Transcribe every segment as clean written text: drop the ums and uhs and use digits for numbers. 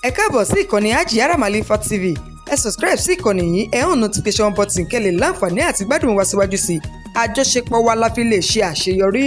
ẹ káàbọ̀ sí ìkànnì Hajiyara Malifa TV. Ẹ subscribe sí ìkànnì yìí, ẹ hàn notification button kẹ́ lè láǹfààní àti gbádùn wa síwájú sí i. Àjọṣepọ̀ wa la fi lè ṣe àṣeyọrí.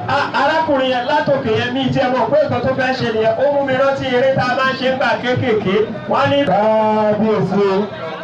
arákùnrin yẹn látòkè yẹn ní ìjẹ́ mọ̀ pé nǹkan tó fẹ́ ṣe nìyẹn ó mú mi rántí eré tá a máa ń ṣe ń gbà kéékèèké wọ́n ní. kábíyèsí o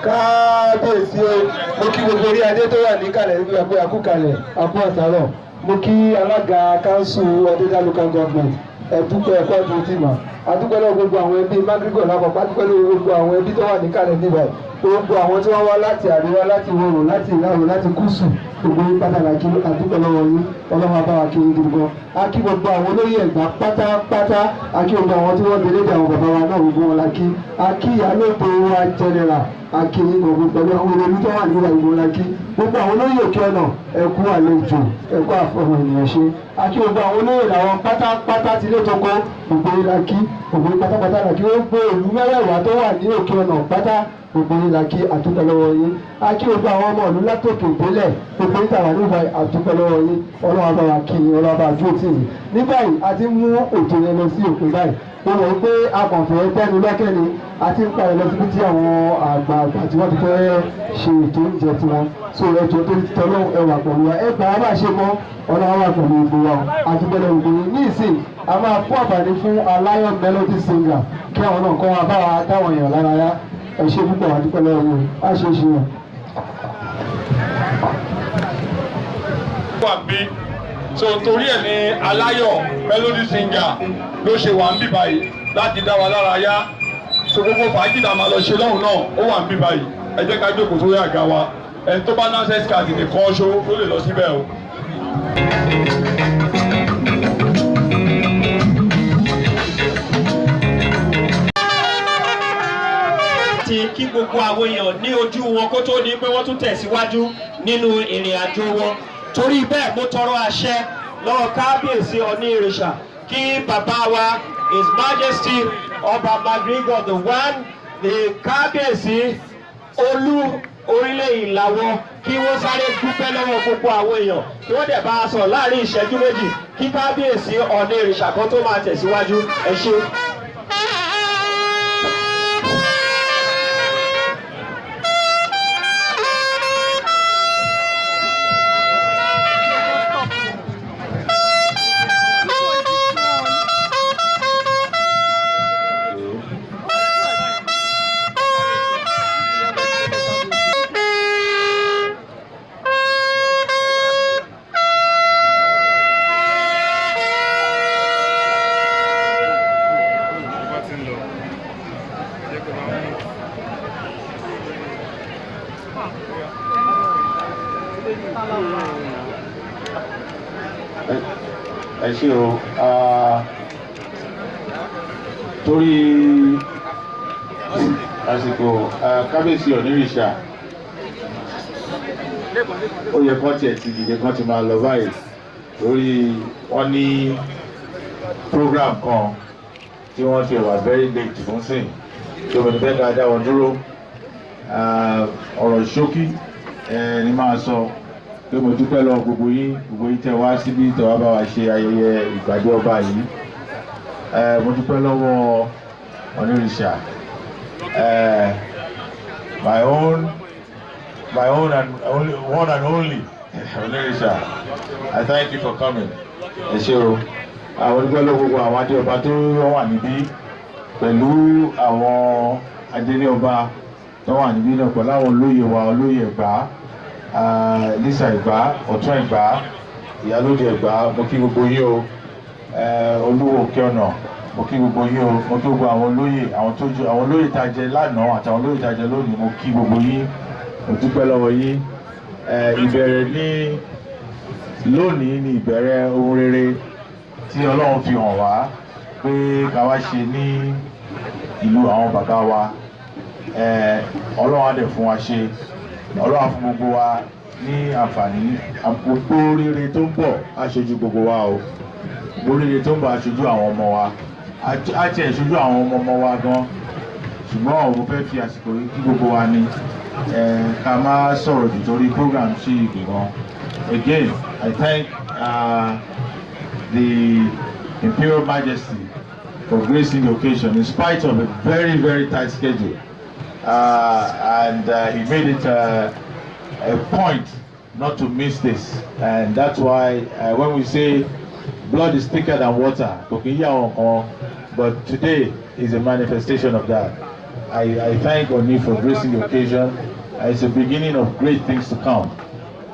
kábíyèsí o mo kí gbogbo orí adé tó wà níkàlẹ̀ nígbà pé àkúkalẹ̀ àkú àtàrọ̀ mo kí alága kánsù ọdẹdá local government ẹ̀dúpẹ́ ẹ̀kọ́ ẹ̀dùn tìmọ̀ adúpẹ́ lọ́wọ́ gbogbo àwọn ẹbí Macgregor lápapọ̀ adúpẹ́ lọ́wọ́ gbogbo àwọn ẹbí tó wà níkàlẹ̀ níbẹ̀ gbogbo àwọn tí wọ́n wá láti àríwá láti ìwọ̀rùn láti ìlàrọ̀ láti gúúsù gbogbo yín pàtàkì adúpẹ́ lọ́wọ́ yín ọlọ́run abáwa kí yín gidi gan a kí gbogbo àwọn olóyè Ẹ̀gbá pátápátá a kí gbogbo àwọn tí wọ́n gbé lédè àwọn bàbá wa náà gbogbo wọn la kí a kí ìyálòpọ̀ wa general a kí yín gbogbo pẹ̀lú àwọn olórí tó wà nígbà gbogbo la kí gbogbo àwọn olóyè òkè ọ̀nà ẹ̀kú àlejò ẹ̀kú àfọ̀hún ènìyàn ṣe a kí gbogbo àwọn olóyè làwọn pátápátá ti lé toko gbogbo yín la kí gbogbo yín pátápátá la kí gbogbo ìlú mẹ́rẹ̀ẹ̀wá tó wà ní òkè ọ̀nà pátá gbogbo yín la kí àdúpẹ́ lọ́wọ́ yín a kí gbogbo àwọn ọmọ ìlú látòkè délẹ̀ gbogbo yín tàwa nígbà àdúpẹ́ lọ́wọ́ yín ọlọ́wọ́ bá wa kí yín ọlọ́wọ́ bá wa dúró tì yín ní báyìí a ti mú ètò yẹn lọ sí òpin báyìí mo rò pé akọ̀fẹ́ tẹ́nu lọ́kẹ́ ni a ti ń parẹ́ lọ síbi tí àwọn àgbààgbà tí wọ́n ti fẹ́ ṣe ètò oúnjẹ tiwọn so ẹjọ́ tó ti tọ́lọ́ ẹwà pẹ̀lú wa ẹ gbà á bá ṣe mọ́ ọlọ́wọ́ wà pẹ̀lú gbogbo wa àdúpẹ́ lọ́wọ́ gbogbo yín ní ìsìn a máa fún àǹfààní fún Lion Melody singer kí àwọn náà kọ́ wa bá wa táwọn èèyàn lára yá ẹ ṣe púpọ̀ àdúpẹ́ lọ́wọ́ yín á ṣe é ṣe yàn. so torí ẹ̀ ní Lion Melody singer ló ṣe wà ń bí báyìí láti dá wa lára yá so gbogbo fàájì náà máa lọ ṣe lọ́hùn náà ó wà ń bí báyìí ẹ jẹ́ ká jókòó sórí àga wa ẹni tó bá ní access card nìkan ṣó ló lè lọ síbẹ̀ o. kí gbogbo àwọn èèyàn ní ojú wọn kó tó ní pé wọ́n tún tẹ̀síwájú nínú ìrìn àjò wọn torí bẹ́ẹ̀ mo tọrọ àṣẹ lọ́wọ́ kábíyèsí Ọọ̀ni ìrìṣà kí bàbá wa His Majesty Ọba Macgregor the one the kábíyèsí Orile Ilawo kí wọ́n sáré dúpẹ́ lọ́wọ́ gbogbo àwọn èèyàn kí wọ́n dẹ̀ bá a sọ̀rọ̀ láàrin ìṣẹ́jú méjì kí kábíyèsí Ọọ̀ni ìrìṣà kan tó máa tẹ̀síwájú ẹ ṣé. ẹ ṣé o torí àsìkò kábíyèsí onírìṣà ó yẹ kán tiẹ̀ ti dìde kán ti máa lọ báyìí lórí wọ́n ní program kan tí wọ́n ṣe wà very late fún sìn tó bẹ̀rẹ̀ fẹ́ ká dá wọn dúró. Ọ̀rọ̀ ṣókí ni máa sọ pé mo dúpẹ́ lọ gbogbo yín tẹ́ wá síbí tẹ́ wá bá wa ṣe ayẹyẹ ìgbàdé ọba yìí. Mo dúpẹ́ lọ́wọ́ onírìṣà, my own and only one and only onírìṣà. I thank you for coming. Ẹ ṣé o. Àwọn dúpẹ́ lọ́wọ́ gbogbo àwọn adé ọba tó wà níbí pẹ̀lú àwọn adélé ọba tó wà níbí náà pẹ̀lú àwọn olóyè wa, olóyè Ẹ̀gbá, Lísà Ẹ̀gbá, Ọ̀tún Ẹ̀gbá, Ìyálóde Ẹ̀gbá, mo kí gbogbo yín o. Olúwo Òkè Ọ̀nà, mo kí gbogbo yín o. Mo kí gbogbo àwọn olóyè, àwọn olóyè tá a jẹ lánàá àtàwọn olóyè tá a jẹ lónìí, mo kí gbogbo yín. Mo dúpẹ́ lọ́wọ́ yín. Ìbẹ̀rẹ̀ ní lónìí ni ìbẹ̀rẹ̀ ohun rere tí Ọlọ́run fi hàn wá pé ká wá ṣe ní ìlú àwọn bàbá wa. Ọlọ́run á dẹ̀ fún wa ṣe, Ọlọ́run á fún gbogbo wa ní àǹfààní. Gbogbo rere tó ń bọ̀ aṣojú gbogbo wa o, gbogbo rere tó ń bọ̀ aṣojú àwọn ọmọ wa, á tiẹ̀ ṣojú àwọn ọmọ wa gan. Ṣùgbọ́n mo fẹ́ fi àsìkò yìí kí gbogbo wa ní ká má sọ̀rọ̀ jù torí program ṣe ìgbìmọ̀. Again, I thank the Imperial Majesty for gracing the occasion in spite of a very, very tight schedule. And he made it a point not to miss this. And that's why when we say blood is thicker than water, but today is a manifestation of that. I thank Oni for gracing the occasion. It's a beginning of great things to come.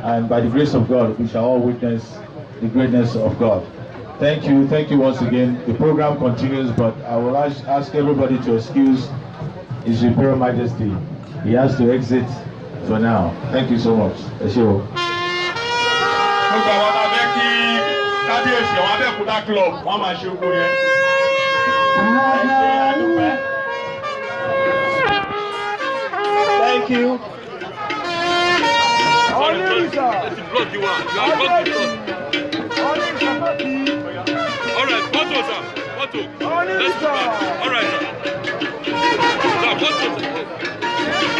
And by the grace of God, we shall all witness the greatness of God. Thank you once again. The program continues, but I will ask everybody to excuse His Imperial Majesty. He has to exit for now. Thank you so much. Gbogbo àwọn abẹ́ kí kábíyèsí àwọn Abẹ́òkúta club wọ́n máa ṣe ogun yẹn. Ẹ ṣé àdúpẹ́. Thank you. Blood you want. You are blood to blood. All right, photo, sir. Photo. Let's go back. All right, sir. Sir, photo, sir.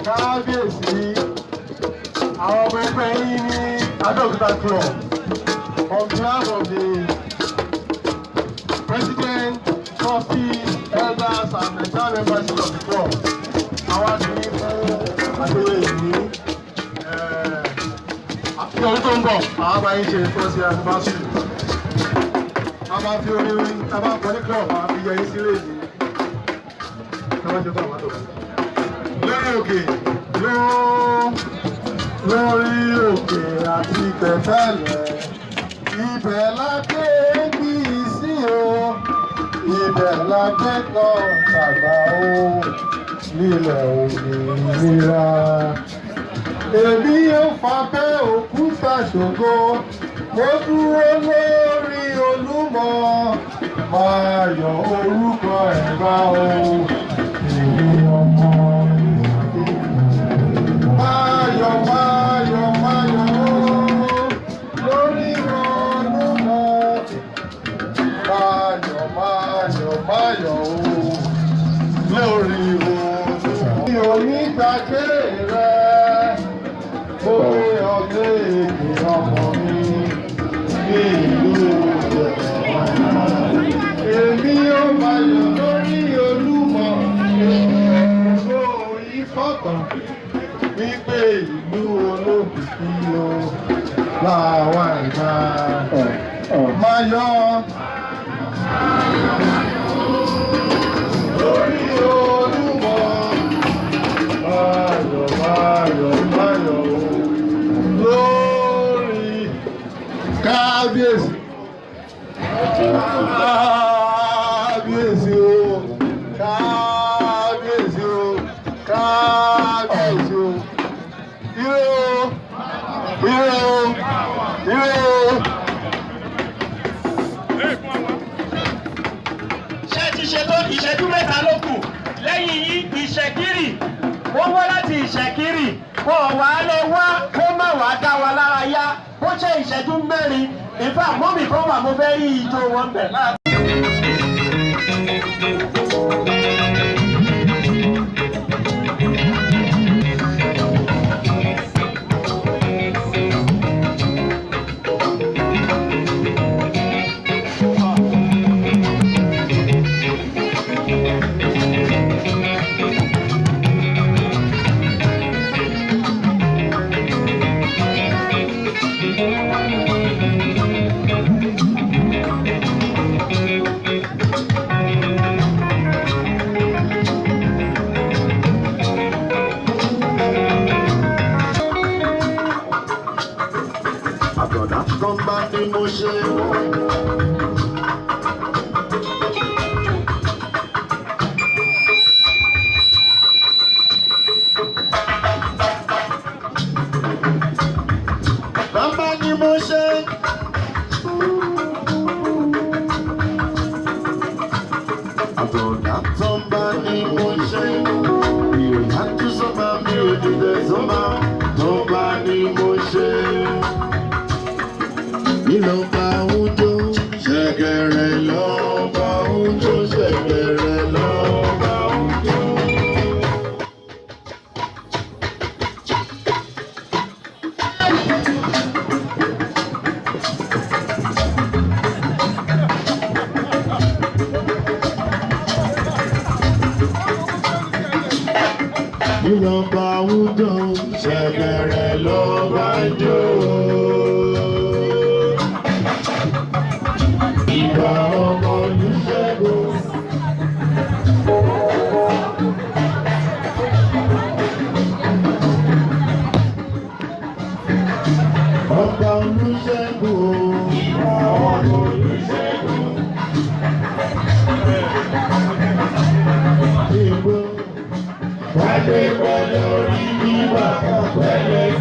Kábíyèsí, àwọn ọmọ ẹgbẹ́ yín ní Abẹ́òkúta club, on behalf of the president, trustees, elders and entire membership of the club, àwọn àdìrí fún àdéhùn ìlú. Àti ọdún tó ń bọ̀, àwọn àbáyé ṣe first year anniversary. A máa fi orin a máa kọ́ ní club, a fi yẹ yín sílé yìí. Lórí òkè àti pẹ̀tẹ́lẹ̀, ibẹ̀ la gbé kí sí o, ibẹ̀ la gbé kan tàgbà o, nílẹ̀ òmìnira. Èmi yóò f'Abẹ́ Òkúta ṣògo, mo dúró lórí Olúmọ, máa yọ orúkọ Ẹ̀gbá o, èmi ọmọ. Máyọ̀, máyọ̀, máyọ̀ lórí Olúmọ. Máyọ̀, máyọ̀, máyọ̀ lórí Olúmọ. Mi ò ní gbàgbé rẹ̀, mo gbé ọdẹ èdè ọmọ mi ní ìlú èmi yóò máyọ̀ lórí Olúmọ. Èmi ò yí fọ́tàn wípé ìlú olókìkí o láwa ìgbà máa yọ. kábíyèsí o kábíyèsí o kábíyèsí o ire o ire o ire o. ṣé ti ṣe tó ìṣẹ́jú mẹ́ta ló kù lẹ́yìn yìí ìṣẹ́kírì wọ́n wá láti ìṣẹ́kírì wọ́n wà á lè wá kó má wà á dá wa lára yá ó ṣe ìṣẹ́jú mẹ́rin ìfà mọ́mì kan wà mo fẹ́ rí ijó wọn bẹ̀ lára. Kọ́mbà ni mo ṣe. Kọ́mbà ni mo ṣe. Àbọ̀dá kọ́mbà ni mo ṣe. Mi ò yájú sọ́mà mi ò dìde sọ́mà. Kọ́mbà ni mo ṣe. Ìlọ́ba oúnjẹ ṣẹ̀kẹ̀rẹ̀ lọ́ba oúnjẹ ṣẹ̀kẹ̀rẹ̀ lọ́ba oúnjẹ. Ìlọ́ba oúnjẹ ṣẹ̀kẹ̀rẹ̀ lọ́ba oúnjẹ. Ìgbà ọmọ Olusegun. Ọba Olusegun. Ìgbà ọmọ Olusegun. Ìgbò wájú pẹ̀lú orí bíbá pẹ̀lú.